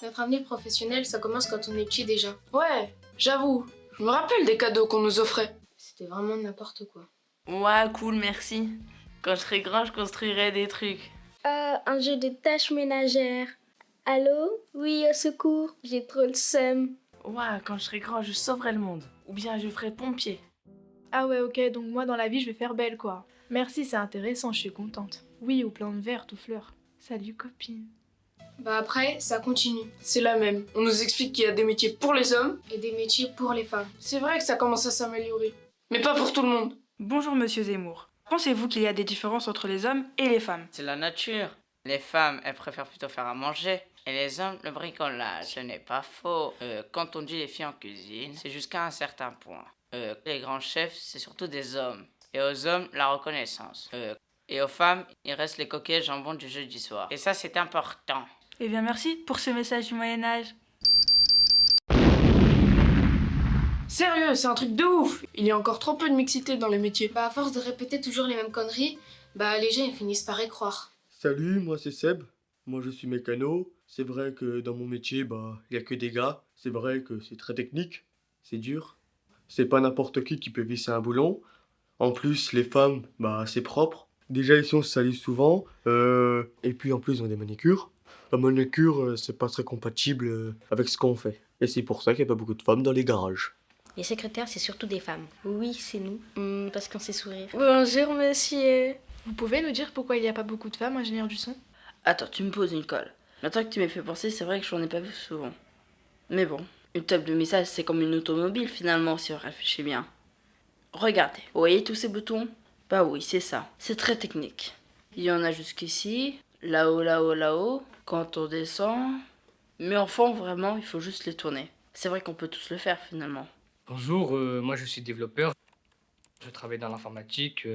Notre avenir professionnel, ça commence quand on est petit déjà. Ouais, j'avoue. Je me rappelle des cadeaux qu'on nous offrait. C'était vraiment n'importe quoi. Ouais, cool, merci. Quand je serai grand, je construirai des trucs. Un jeu de tâches ménagères. Allô? Oui, au secours, j'ai trop le seum. Ouais, quand je serai grand, je sauverai le monde. Ou bien je ferai pompier. Ah ouais, ok, donc moi dans la vie je vais faire belle quoi. Merci, c'est intéressant, je suis contente. Oui, aux plantes vertes, aux fleurs. Salut copine. Bah après, ça continue. C'est la même. On nous explique qu'il y a des métiers pour les hommes. Et des métiers pour les femmes. C'est vrai que ça commence à s'améliorer. Mais pas pour tout le monde. Bonjour Monsieur Zemmour. Pensez-vous qu'il y a des différences entre les hommes et les femmes? C'est la nature. Les femmes, elles préfèrent plutôt faire à manger. Et les hommes, le bricolage. Ce n'est pas faux. Quand on dit les filles en cuisine, c'est jusqu'à un certain point. Les grands chefs, c'est surtout des hommes. Et aux hommes, la reconnaissance. Et aux femmes, il reste les coquilles et jambons du jeudi soir. Et ça, c'est important. Eh bien merci pour ce message du Moyen-Âge. Sérieux, c'est un truc de ouf. Il y a encore trop peu de mixité dans les métiers. Bah à force de répéter toujours les mêmes conneries, bah les gens ils finissent par y croire. Salut, moi c'est Seb. Moi je suis mécano. C'est vrai que dans mon métier, il y a que des gars. C'est vrai que c'est très technique. C'est dur. C'est pas n'importe qui peut visser un boulon. En plus, les femmes, c'est propre. Déjà ici on se salit souvent. Et puis en plus on a des manicures. La manicure, c'est pas très compatible avec ce qu'on fait. Et c'est pour ça qu'il n'y a pas beaucoup de femmes dans les garages. Les secrétaires, c'est surtout des femmes. Oui, c'est nous. Parce qu'on sait sourire. Bonjour, monsieur. Vous pouvez nous dire pourquoi il n'y a pas beaucoup de femmes ingénieurs du son? Attends, tu me poses une colle. Maintenant que tu m'as fait penser, c'est vrai que j'en ai pas vu souvent. Mais bon, une table de message, c'est comme une automobile finalement, si on réfléchit bien. Regardez, vous voyez tous ces boutons? Bah oui, c'est ça. C'est très technique. Il y en a jusqu'ici, là-haut, là-haut, là-haut. Quand on descend... Mais enfin, vraiment, il faut juste les tourner. C'est vrai qu'on peut tous le faire finalement. Bonjour, moi je suis développeur. Je travaille dans l'informatique,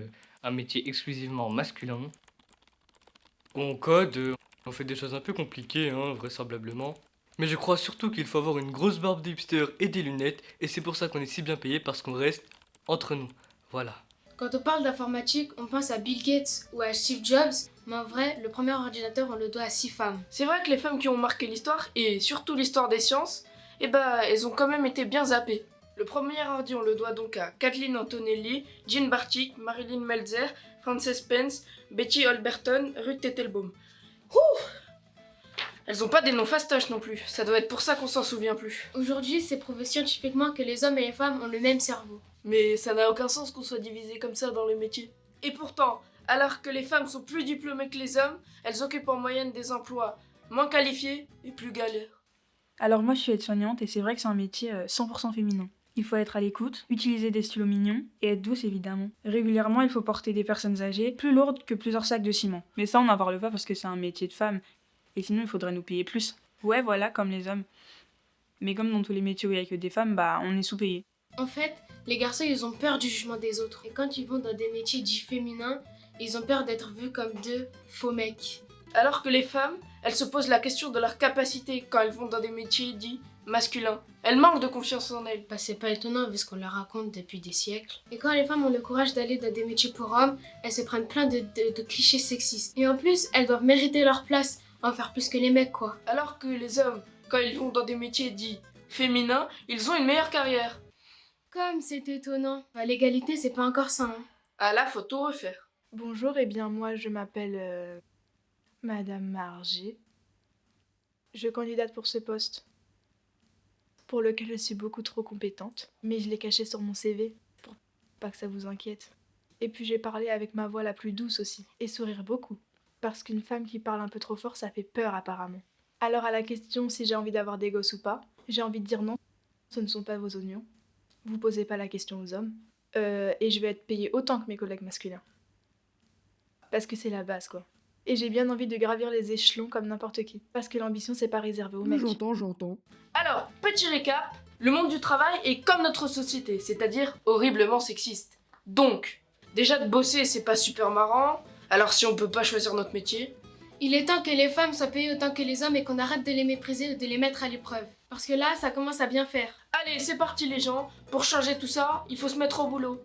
un métier exclusivement masculin. On code, on fait des choses un peu compliquées, vraisemblablement. Mais je crois surtout qu'il faut avoir une grosse barbe d'hipster et des lunettes, et c'est pour ça qu'on est si bien payé, parce qu'on reste entre nous. Voilà. Quand on parle d'informatique, on pense à Bill Gates ou à Steve Jobs, mais en vrai, le premier ordinateur, on le doit à 6 femmes. C'est vrai que les femmes qui ont marqué l'histoire, et surtout l'histoire des sciences, elles ont quand même été bien zappées. Le premier ordi, on le doit donc à Kathleen Antonelli, Jean Bartik, Marilyn Meltzer, Frances Pence, Betty Alberton, Ruth Tettelbaum. Elles ont pas des noms fastoches non plus, ça doit être pour ça qu'on s'en souvient plus. Aujourd'hui, c'est prouvé scientifiquement que les hommes et les femmes ont le même cerveau. Mais ça n'a aucun sens qu'on soit divisé comme ça dans les métiers. Et pourtant, alors que les femmes sont plus diplômées que les hommes, elles occupent en moyenne des emplois moins qualifiés et plus galères. Alors moi je suis aide-soignante et c'est vrai que c'est un métier 100% féminin. Il faut être à l'écoute, utiliser des stylos mignons et être douce évidemment. Régulièrement, il faut porter des personnes âgées plus lourdes que plusieurs sacs de ciment. Mais ça on n'en parle pas parce que c'est un métier de femme. Et sinon il faudrait nous payer plus. Ouais voilà, comme les hommes. Mais comme dans tous les métiers où il n'y a que des femmes, on est sous-payé. En fait, les garçons ils ont peur du jugement des autres. Et quand ils vont dans des métiers dits féminins, ils ont peur d'être vus comme deux faux mecs. Alors que les femmes, elles se posent la question de leur capacité quand elles vont dans des métiers dits masculins. Elles manquent de confiance en elles. Bah c'est pas étonnant vu ce qu'on leur raconte depuis des siècles. Et quand les femmes ont le courage d'aller dans des métiers pour hommes, elles se prennent plein de clichés sexistes. Et en plus, elles doivent mériter leur place, en faire plus que les mecs quoi. Alors que les hommes, quand ils vont dans des métiers dits féminins, ils ont une meilleure carrière. Comme c'est étonnant. Bah, l'égalité c'est pas encore ça. Ah là, faut tout refaire. Bonjour, moi je m'appelle Madame Margé. Je candidate pour ce poste, pour lequel je suis beaucoup trop compétente, mais je l'ai caché sur mon CV, pour pas que ça vous inquiète. Et puis j'ai parlé avec ma voix la plus douce aussi, et sourire beaucoup, parce qu'une femme qui parle un peu trop fort, ça fait peur apparemment. Alors à la question si j'ai envie d'avoir des gosses ou pas, j'ai envie de dire non, ce ne sont pas vos oignons. Vous posez pas la question aux hommes, et je vais être payée autant que mes collègues masculins. Parce que c'est la base quoi. Et j'ai bien envie de gravir les échelons comme n'importe qui. Parce que l'ambition c'est pas réservé aux mecs. J'entends. Alors, petit récap, le monde du travail est comme notre société, c'est-à-dire horriblement sexiste. Donc, déjà de bosser c'est pas super marrant, alors si on peut pas choisir notre métier... Il est temps que les femmes soient payées autant que les hommes et qu'on arrête de les mépriser ou de les mettre à l'épreuve. Parce que là, ça commence à bien faire. Allez, c'est parti les gens, pour changer tout ça, il faut se mettre au boulot.